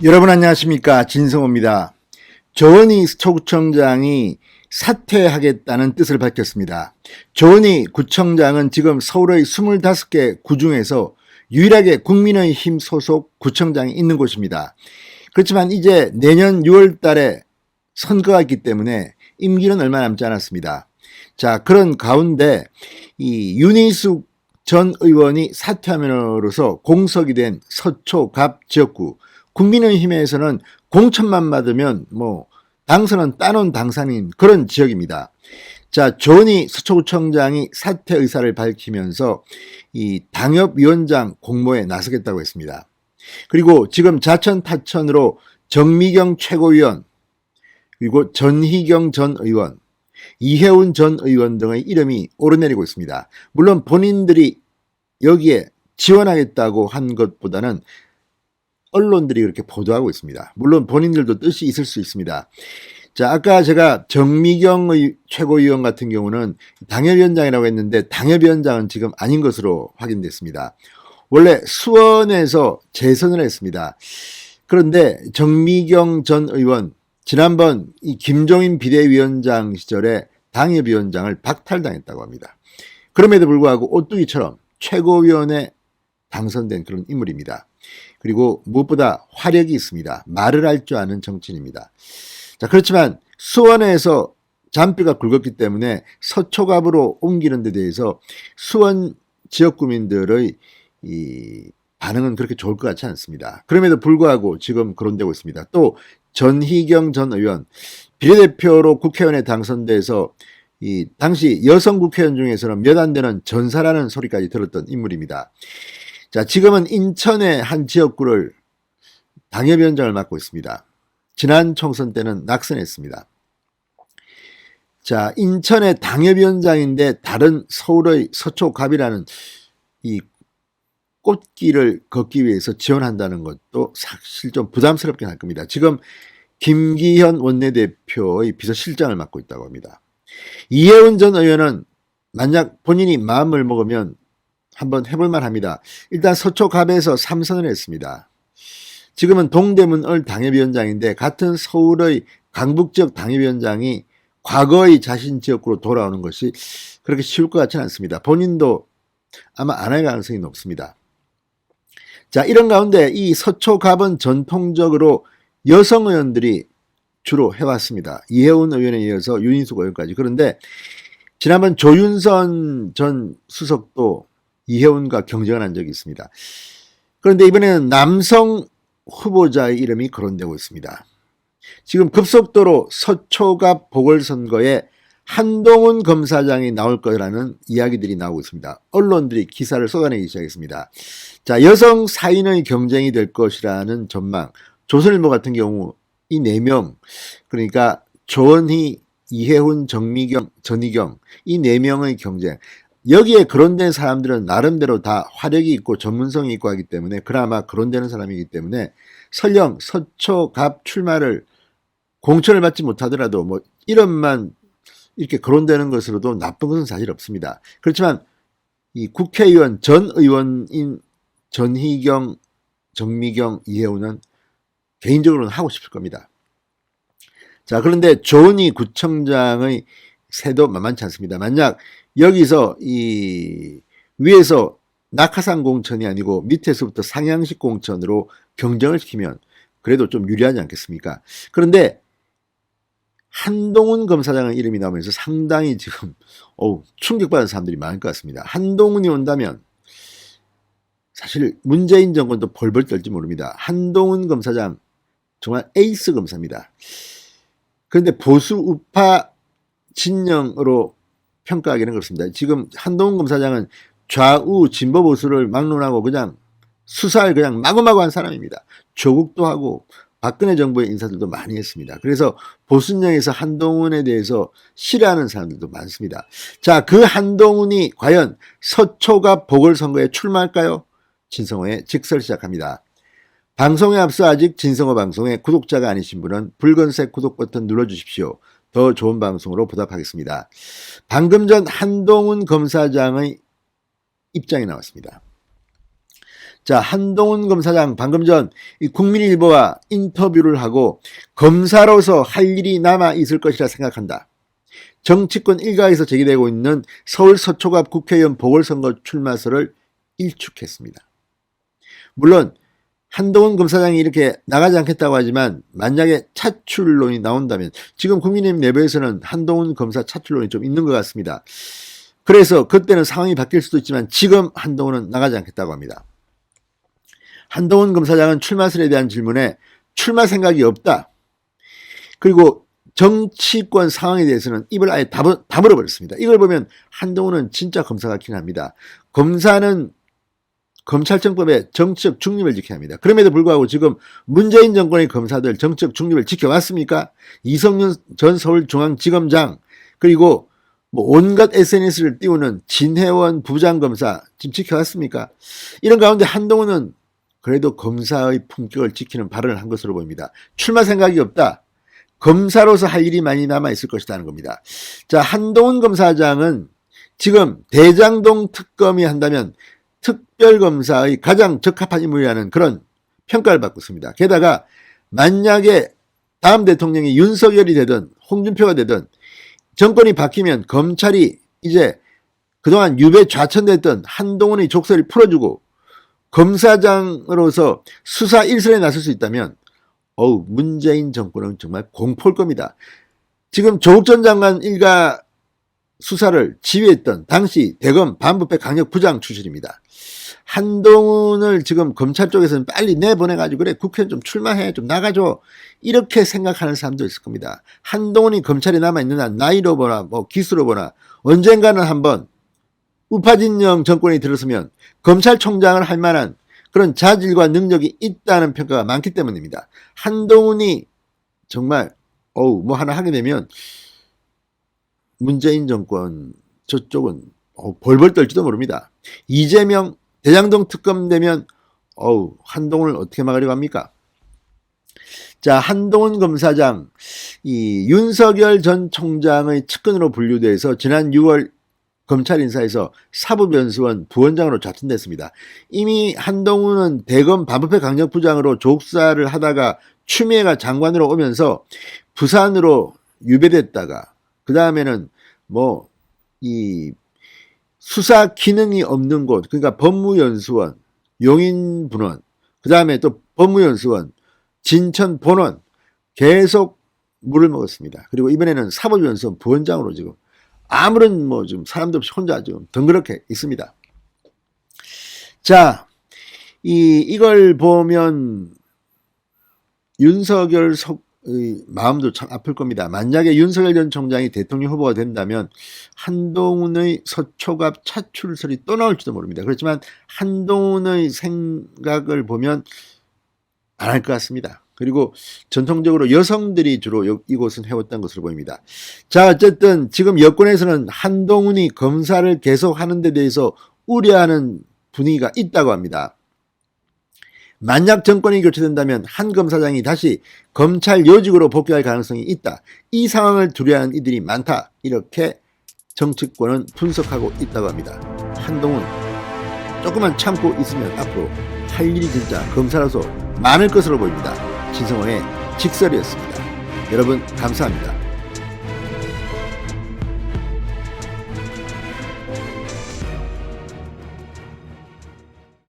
여러분 안녕하십니까, 진성호입니다. 조은희 서초구청장이 사퇴하겠다는 뜻을 밝혔습니다. 조은희 구청장은 지금 서울의 25개 구 중에서 유일하게 국민의힘 소속 구청장이 있는 곳입니다. 그렇지만 이제 내년 6월 달에 선거가 있기 때문에 임기는 얼마 남지 않았습니다. 자, 그런 가운데 이 윤희숙 전 의원이 사퇴함으로써 공석이 된 서초 갑 지역구, 국민의힘에서는 공천만 받으면 당선은 따놓은 당선인 그런 지역입니다. 자, 조은희 서초구청장이 사퇴 의사를 밝히면서 이 당협위원장 공모에 나서겠다고 했습니다. 그리고 지금 자천 타천으로 정미경 최고위원, 그리고 전희경 전 의원, 이혜훈 전 의원 등의 이름이 오르내리고 있습니다. 물론 본인들이 여기에 지원하겠다고 한 것보다는 언론들이 그렇게 보도하고 있습니다. 물론 본인들도 뜻이 있을 수 있습니다. 자, 아까 제가 정미경 최고위원 같은 경우는 당협위원장이라고 했는데 당협위원장은 지금 아닌 것으로 확인됐습니다. 원래 수원에서 재선을 했습니다. 그런데 정미경 전 의원, 지난번 이 김종인 비대위원장 시절에 당협위원장을 박탈당했다고 합니다. 그럼에도 불구하고 오뚜기처럼 최고위원에 당선된 그런 인물입니다. 그리고 무엇보다 화력이 있습니다. 말을 할 줄 아는 정치인입니다. 자, 그렇지만 수원에서 잔뼈가 굵었기 때문에 서초갑으로 옮기는 데 대해서 수원 지역 구민들의 이 반응은 그렇게 좋을 것 같지 않습니다. 그럼에도 불구하고 지금 거론되고 있습니다. 또 전희경 전 의원, 비례대표로 국회의원에 당선돼서 이 당시 여성 국회의원 중에서는 몇 안 되는 전사라는 소리까지 들었던 인물입니다. 자, 지금은 인천의 한 지역구를 당협위원장을 맡고 있습니다. 지난 총선 때는 낙선했습니다. 자, 인천의 당협위원장인데 다른 서울의 서초갑이라는 이 꽃길을 걷기 위해서 지원한다는 것도 사실 좀 부담스럽긴 할 겁니다. 지금 김기현 원내대표의 비서실장을 맡고 있다고 합니다. 이혜훈 전 의원은 만약 본인이 마음을 먹으면 한번 해볼만 합니다. 일단 서초갑에서 3선을 했습니다. 지금은 동대문을 당협위원장인데 같은 서울의 강북지역 당협위원장이 과거의 자신 지역구로 돌아오는 것이 그렇게 쉬울 것 같지는 않습니다. 본인도 아마 안 할 가능성이 높습니다. 자, 이런 가운데 이 서초갑은 전통적으로 여성 의원들이 주로 해왔습니다. 이혜훈 의원에 이어서 윤희숙 의원까지. 그런데 지난번 조윤선 전 수석도 이혜훈과 경쟁을 한 적이 있습니다. 그런데 이번에는 남성 후보자의 이름이 거론되고 있습니다. 지금 급속도로 서초갑 보궐선거에 한동훈 검사장이 나올 거라는 이야기들이 나오고 있습니다. 언론들이 기사를 쏟아내기 시작했습니다. 자, 여성 사인의 경쟁이 될 것이라는 전망. 조선일보 같은 경우 이 4명, 그러니까 조은희, 이혜훈, 정미경, 전희경 이 4명의 경쟁. 여기에 거론된 사람들은 나름대로 다 화력이 있고 전문성이 있고 하기 때문에 그나마 거론되는 사람이기 때문에 설령 서초갑 출마를 공천을 받지 못하더라도 이름만 이렇게 거론되는 것으로도 나쁜 것은 사실 없습니다. 그렇지만 이 국회의원 전 의원인 전희경, 정미경, 이혜훈은 개인적으로는 하고 싶을 겁니다. 자, 그런데 조은희 구청장의 새도 만만치 않습니다. 만약 여기서 이 위에서 낙하산 공천이 아니고 밑에서부터 상향식 공천으로 경쟁을 시키면 그래도 좀 유리하지 않겠습니까? 그런데 한동훈 검사장의 이름이 나오면서 상당히 지금 충격받은 사람들이 많을 것 같습니다. 한동훈이 온다면 사실 문재인 정권도 벌벌 떨지 모릅니다. 한동훈 검사장 정말 에이스 검사입니다. 그런데 보수 우파 진영으로 평가하기는 그렇습니다. 지금 한동훈 검사장은 좌우 진보 보수를 막론하고 그냥 수사를 그냥 마구마구 한 사람입니다. 조국도 하고 박근혜 정부의 인사들도 많이 했습니다. 그래서 보수진영에서 한동훈에 대해서 싫어하는 사람들도 많습니다. 자, 그 한동훈이 과연 서초갑 보궐선거에 출마할까요? 진성호의 직설 시작합니다. 방송에 앞서 아직 진성호 방송의 구독자가 아니신 분은 붉은색 구독 버튼 눌러주십시오. 더 좋은 방송으로 보답하겠습니다. 방금 전 한동훈 검사장의 입장이 나왔습니다. 자, 한동훈 검사장 방금 전 국민일보와 인터뷰를 하고 검사로서 할 일이 남아 있을 것이라 생각한다. 정치권 일각에서 제기되고 있는 서울 서초갑 국회의원 보궐선거 출마설을 일축했습니다. 물론 한동훈 검사장이 이렇게 나가지 않겠다고 하지만 만약에 차출론이 나온다면 지금 국민의힘 내부에서는 한동훈 검사 차출론이 좀 있는 것 같습니다. 그래서 그때는 상황이 바뀔 수도 있지만 지금 한동훈은 나가지 않겠다고 합니다. 한동훈 검사장은 출마설에 대한 질문에 출마 생각이 없다. 그리고 정치권 상황에 대해서는 입을 아예 다물어 버렸습니다. 이걸 보면 한동훈은 진짜 검사 같긴 합니다. 검사는 검찰청법에 정치적 중립을 지켜야 합니다. 그럼에도 불구하고 지금 문재인 정권의 검사들 정치적 중립을 지켜왔습니까? 이성윤 전 서울중앙지검장 그리고 뭐 온갖 SNS를 띄우는 진혜원 부장검사 지금 지켜왔습니까? 이런 가운데 한동훈은 그래도 검사의 품격을 지키는 발언을 한 것으로 보입니다. 출마 생각이 없다. 검사로서 할 일이 많이 남아있을 것이라는 겁니다. 자, 한동훈 검사장은 지금 대장동 특검이 한다면 특별검사의 가장 적합한 인물이라는 그런 평가를 받고 있습니다. 게다가 만약에 다음 대통령이 윤석열이 되든 홍준표가 되든 정권이 바뀌면 검찰이 이제 그동안 유배 좌천됐던 한동훈의 족쇄를 풀어주고 검사장으로서 수사 일선에 나설 수 있다면 문재인 정권은 정말 공포일 겁니다. 지금 조국 전 장관 일가 수사를 지휘했던 당시 대검 반부패 강력부장 출신입니다. 한동훈을 지금 검찰 쪽에서는 빨리 내보내가지고 그래 국회는 좀 출마해 좀 나가줘 이렇게 생각하는 사람도 있을 겁니다. 한동훈이 검찰에 남아있는 한 나이로 보나 뭐 기수로 보나 언젠가는 한번 우파진영 정권이 들었으면 검찰총장을 할 만한 그런 자질과 능력이 있다는 평가가 많기 때문입니다. 한동훈이 정말 뭐 하나 하게 되면 문재인 정권 저쪽은 벌벌 떨지도 모릅니다. 이재명 대장동 특검 되면 한동훈을 어떻게 막으려고 합니까? 자, 한동훈 검사장 이 윤석열 전 총장의 측근으로 분류돼서 지난 6월 검찰 인사에서 사법연수원 부원장으로 좌천됐습니다. 이미 한동훈은 대검 반부패 강력부장으로 조국사를 하다가 추미애가 장관으로 오면서 부산으로 유배됐다가 그 다음에는 뭐 이 수사 기능이 없는 곳 그러니까 법무연수원, 용인분원 그 다음에 또 법무연수원, 진천본원 계속 물을 먹었습니다. 그리고 이번에는 사법연수원 부원장으로 지금 아무런 뭐 지금 사람도 없이 혼자 지금 덩그렇게 있습니다. 자, 이걸 보면 윤석열 마음도 참 아플 겁니다. 만약에 윤석열 전 총장이 대통령 후보가 된다면 한동훈의 서초갑 차출설이 또 나올지도 모릅니다. 그렇지만 한동훈의 생각을 보면 안 할 것 같습니다. 그리고 전통적으로 여성들이 주로 이곳은 해왔던 것으로 보입니다. 자, 어쨌든 지금 여권에서는 한동훈이 검사를 계속하는 데 대해서 우려하는 분위기가 있다고 합니다. 만약 정권이 교체된다면 한 검사장이 다시 검찰 요직으로 복귀할 가능성이 있다. 이 상황을 두려워하는 이들이 많다. 이렇게 정치권은 분석하고 있다고 합니다. 한동훈 조금만 참고 있으면 앞으로 할 일이 진짜 검사로서 많을 것으로 보입니다. 진성호의 직설이었습니다. 여러분 감사합니다.